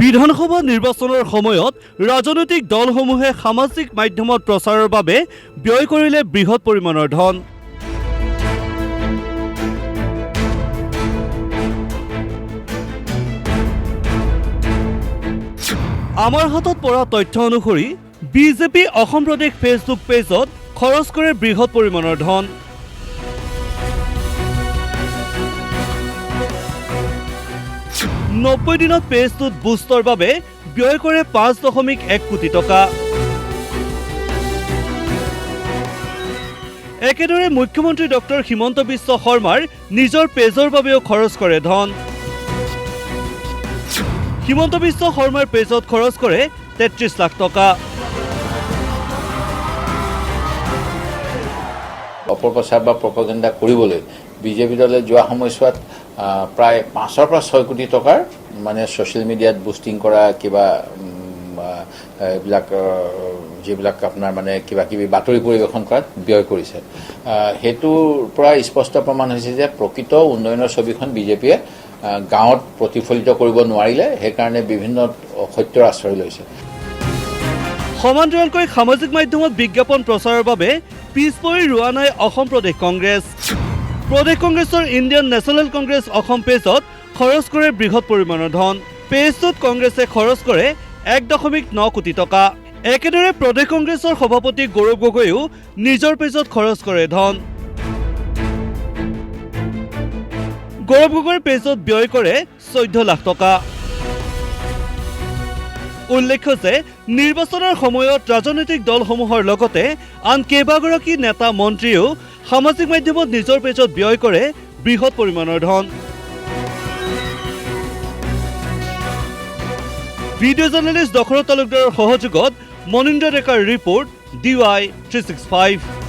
বিধানসভা নিৰ্বাচনৰ সময়ত ৰাজনৈতিক দলসমূহে সামাজিক মাধ্যমত প্ৰচাৰৰ বাবে ব্যয় কৰিলে বৃহৎ পৰিমাণৰ ধন। আমাৰ হাতত পৰা তথ্য অনুসৰি বিজেপি অসম প্ৰদেশ ফেচবুক পেজত খৰচ কৰে বৃহৎ পৰিমাণৰ ধন। 90 দিনত পেজটোত বুষ্টৰ বাবে ব্যয় কৰে 5.1 কোটি টকা। একেদৰে মুখ্যমন্ত্ৰী ডক্টৰ হিমন্ত বিশ্ব শৰ্মাৰ নিজৰ পেজৰ বাবেও খৰচ কৰে ধন। হিমন্ত বিশ্ব শৰ্মাৰ পেজত খৰচ কৰে 33 লাখ টকা। অপপ্ৰচাৰ বা প্ৰপাগাণ্ডা কৰিবলৈ বিজেপি দলে যোৱা সময়ছোৱাত প্ৰায় 5 পৰা 6 কোটি টকাৰ মানে ছ'চিয়েল মিডিয়াত বুষ্টিং কৰা কিবা এইবিলাক যিবিলাক আপোনাৰ মানে কিবা কিবি বাতৰি পৰিৱেশন কৰাত ব্যয় কৰিছে। সেইটোৰ পৰা স্পষ্ট প্ৰমাণ হৈছে যে প্ৰকৃত উন্নয়নৰ ছবিখন বিজেপিয়ে গাঁৱত প্ৰতিফলিত কৰিব নোৱাৰিলে, সেইকাৰণে বিভিন্ন সত্যৰ আশ্ৰয় লৈছে। সমান্তৰালকৈ সামাজিক মাধ্যমত বিজ্ঞাপন প্ৰচাৰৰ বাবে পিছ পৰি ৰোৱা নাই অসম প্ৰদেশ কংগ্ৰেছ। প্ৰদেশ কংগ্ৰেছৰ ইণ্ডিয়ান নেশ্যনেল কংগ্ৰেছ অসম পেজত খৰচ কৰে বৃহৎ পৰিমাণৰ ধন। পেজটোত কংগ্ৰেছে খৰচ কৰে 1.9 কোটি টকা। একেদৰে প্ৰদেশ কংগ্ৰেছৰ সভাপতি গৌৰৱ গগৈয়েও নিজৰ পেজত খৰচ কৰে ধন। গৌৰৱ গগৈৰ পেজত ব্যয় কৰে 14 লাখ টকা। উল্লেখ্য যে নিৰ্বাচনৰ সময়ত ৰাজনৈতিক দলসমূহৰ লগতে আন কেইবাগৰাকী নেতা মন্ত্ৰীয়েও সামাজিক মাধ্যমত নিজৰ পেজত ব্যয় কৰে বৃহৎ পৰিমাণৰ ধন। ভিডিঅ' জাৰ্নেলিষ্ট দশৰথ তালুকদাৰৰ সহযোগত মনীন্দ্ৰ ডেকাৰ ৰিপৰ্ট DY 365।